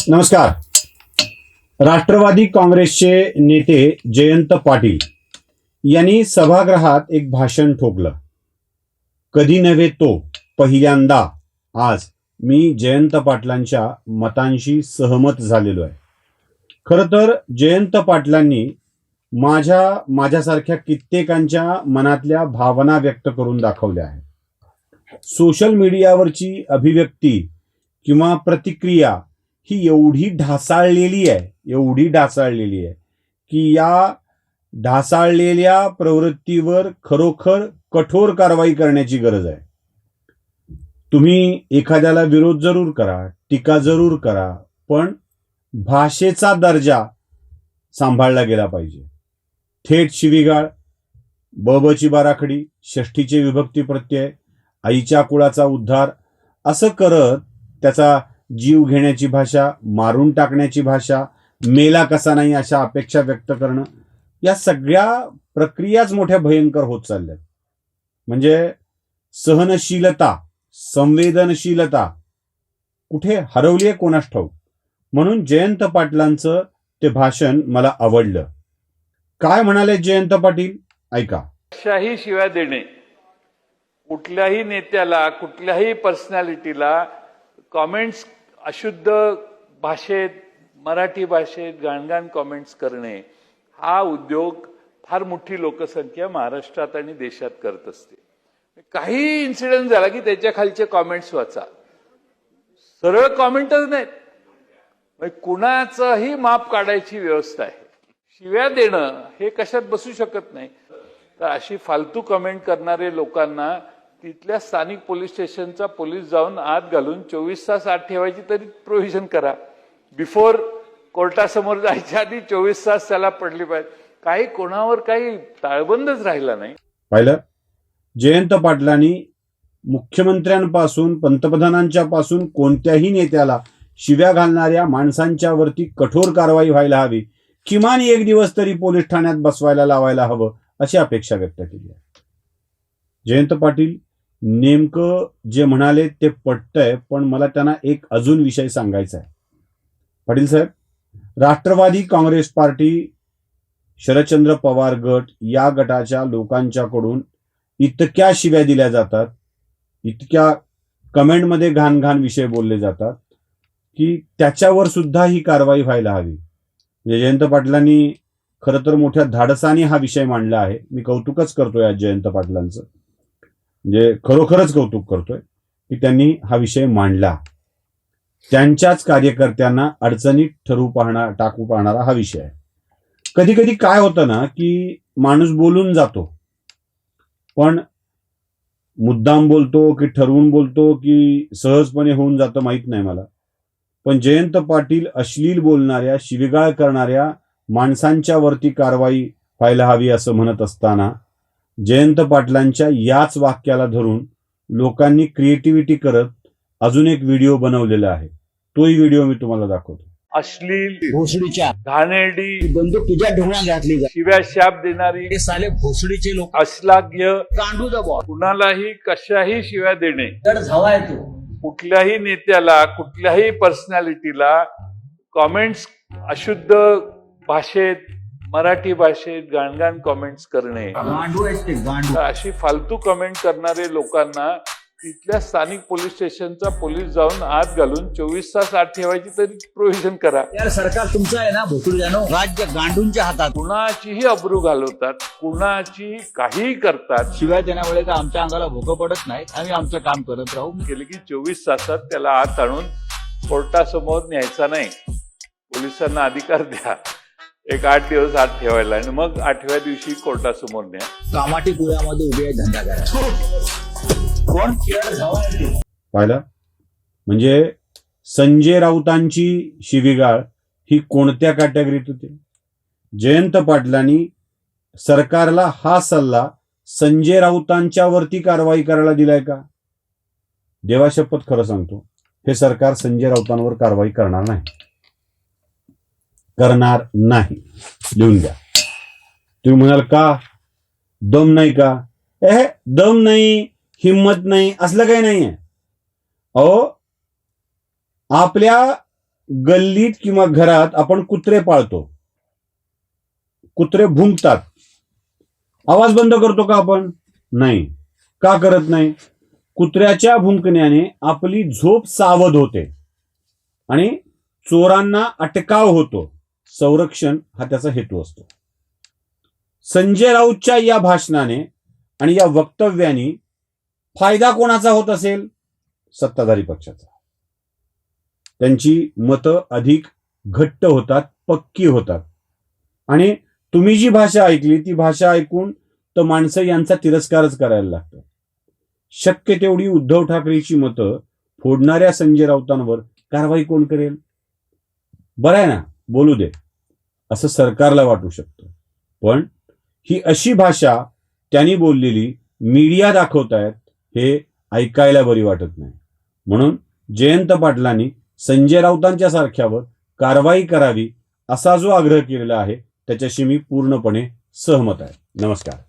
नमस्कार. राष्ट्रवादी काँग्रेसचे नेते जयंत पाटील यांनी सभागृहात एक भाषण ठोकलं. कधी नव्हे तो पहिल्यांदा आज मी जयंत पाटलांच्या मतांशी सहमत झालेलो आहे. खरं तर जयंत पाटलांनी माझ्यासारख्या कित्येकांच्या मनातल्या भावना व्यक्त करून दाखवल्या आहेत. सोशल मीडियावरची अभिव्यक्ती किंवा प्रतिक्रिया ही एवढी ढासाळलेली आहे की या ढासाळलेल्या प्रवृत्तीवर खरोखर कठोर कारवाई करण्याची गरज आहे. तुम्ही एखाद्याला विरोध जरूर करा, टीका जरूर करा, पण भाषेचा दर्जा सांभाळला गेला पाहिजे. थेट शिवीगाळ, बबची बाराखडी, षष्ठीचे विभक्ती प्रत्यय, आईच्या कुळाचा उद्धार असं करत त्याचा जीव घेण्याची भाषा, मारून टाकण्याची भाषा, मेला कसा नाही अशा अपेक्षा व्यक्त करणं, या सगळ्या प्रक्रियाच मोठ्या भयंकर होत चालल्यात. म्हणजे सहनशीलता, संवेदनशीलता कुठे हरवली आहे कोणास ठाऊक. म्हणून जयंत पाटलांचं ते भाषण मला आवडलं. काय म्हणाले जयंत पाटील, ऐका. कशाही शिव्या देणे, कुठल्याही नेत्याला, कुठल्याही पर्सनॅलिटीला कॉमेंट्स अशुद्ध भाषेत, मराठी भाषेत घाणघाण कॉमेंट्स करणे, हा उद्योग फार मोठी लोकसंख्या महाराष्ट्रात आणि देशात करत असते. काही इन्सिडेंट झाला की त्याच्या खालचे कॉमेंट्स वाचा, सरळ कॉमेंटच नाहीत. कुणाचंही माप काढायची व्यवस्था आहे. शिव्या देणं हे कशात बसू शकत नाही. तर अशी फालतू कमेंट करणारे लोकांना तिथल्या स्थानिक पोलीस स्टेशनचा पोलीस जाऊन आत घालून 24 तास आत ठेवायची तरी प्रोव्हिजन करा. बिफोर कोर्टासमोर जायच्या आधी 24 तास त्याला पडली पाहिजे. काही कोणावर काही ताळबंदच राहिला नाही. पाहिलं, जयंत पाटलांनी मुख्यमंत्र्यांपासून पंतप्रधानांच्या पासून कोणत्याही नेत्याला शिव्या घालणाऱ्या माणसांच्या वरती कठोर कारवाई व्हायला हवी, किमान एक दिवस तरी पोलीस ठाण्यात बसवायला लावायला हवं अशी अपेक्षा व्यक्त केली आहे. जयंत पाटील नेमकं जे म्हणाले ते पटतंय, पण मला त्यांना एक अजून विषय सांगायचा आहे. पाटील साहेब, राष्ट्रवादी काँग्रेस पार्टी, शरदचंद्र पवार गट या गटाच्या लोकांच्याकडून इतक्या शिव्या दिल्या जातात, इतक्या कमेंटमध्ये घाण विषय बोलले जातात की त्याच्यावर सुद्धा ही कारवाई व्हायला हवी. म्हणजे जयंत पाटलांनी खरं तर मोठ्या धाडसाने हा विषय मांडला आहे. मी कौतुकच करतोय आज जयंत पाटलांचं, म्हणजे खरोखरच कौतुक करतोय की त्यांनी हा विषय मांडला. त्यांच्याच कार्यकर्त्यांना अडचणीत टाकू पाहणारा हा विषय आहे. कधी कधी काय होतं ना की माणूस बोलून जातो, पण मुद्दाम बोलतो की ठरवून बोलतो की सहजपणे होऊन जातं माहित नाही मला. पण जयंत पाटील अश्लील बोलणाऱ्या, शिवीगाळ करणाऱ्या माणसांच्या वरती कारवाई व्हायला हवी असं म्हणत असताना जयंत पाटलांच्या याच वाक्याला धरून लोकांनी क्रिएटिव्हिटी करत अजून एक व्हिडिओ बनवलेला आहे. तोही व्हिडिओ मी तुम्हाला दाखवतो. अश्लील, भोसडीच्या घाणेरडी, बंदूक तुझ्या ढोळ्यात घातली जाते. शिव्या शाप देणारी, हे साले भोसडीचे लोक अश्लाघ्य, गांडू दबा कुणालाही कशाही शिव्या देणे, तर झावाय तू. कुठल्याही नेत्याला, कुठल्याही पर्सनॅलिटीला कॉमेंट्स अशुद्ध भाषेत, मराठी भाषेत घाणघाण कॉमेंट्स करणे, गांडू आहेस ते गांडू. तर अशी फालतू कमेंट करणारे लोकांना तिथल्या स्थानिक पोलीस स्टेशनचा पोलीस जाऊन आत घालून 24 तास आत ठेवायची तरी प्रोव्हिजन करा. यार सरकार तुमचं आहे ना भोसडीजानो, राज्य गांडूंच्या हातात. कुणाचीही अब्रू घालवतात, कुणाची काही करतात. शिवाय देण्यामुळे का आमच्या अंगाला भोकं पडत नाही. आम्ही आमचं काम करत राहू. केले की 24 तासात त्याला आत आणून कोर्टासमोर न्यायचा नाही. पोलिसांना अधिकार द्या एक 8 दिवस आत ठेवायला, आणि मग 8व्या दिवशी कोर्टासमोर न्या. कामाटी कुळ्यामध्ये उभे आहे धंदा करा. कोण केळ झावाय ते. पाहिलं, म्हणजे संजय राऊतांची शिवीगाळ ही कोणत्या कॅटेगरीत होती? जयंत पाटलांनी सरकारला हा सल्ला संजय राऊतांच्या वरती कारवाई करायला दिलाय का? देवाशपथ खरं सांगतो, हे सरकार संजय राऊतांवर कारवाई करणार नाही. लिहून द्या. तुम्ही म्हणाल का दम नाही का? दम नाही, हिम्मत नाही असलं काही नाहीये. अहो, आपल्या गल्लीत किंवा घरात आपण कुत्रे पाळतो, कुत्रे भुंकतात, आवाज बंद करतो का आपण? नाही. का करत नाही? कुत्र्याच्या भुंकण्याने आपली झोप सावध होते आणि चोरांना अटकाव होतो. संरक्षण हा त्याचा हेतू असतो. संजय राऊतच्या या भाषणाने आणि या वक्तव्याने फायदा कोणाचा होत असेल? सत्ताधारी पक्षाचा. त्यांची मतं अधिक घट्ट होतात, पक्की होतात. आणि तुम्ही जी भाषा ऐकली ती भाषा ऐकून तर माणसं यांचा तिरस्कारच करायला लागतात. शक्य तेवढी उद्धव ठाकरेची मतं फोडणाऱ्या संजय राऊतांवर कारवाई कोण करेल? बरं आहे ना, बोलू दे असं सरकारला वाटू शकतं. पण ही अशी भाषा त्यांनी बोललेली मीडिया दाखवतायत हे ऐकायला बरी वाटत नाही. म्हणून जयंत पाटलांनी संजय राऊतांच्या सारख्यावर कारवाई करावी असा जो आग्रह केलेला आहे त्याच्याशी मी पूर्णपणे सहमत आहे. नमस्कार.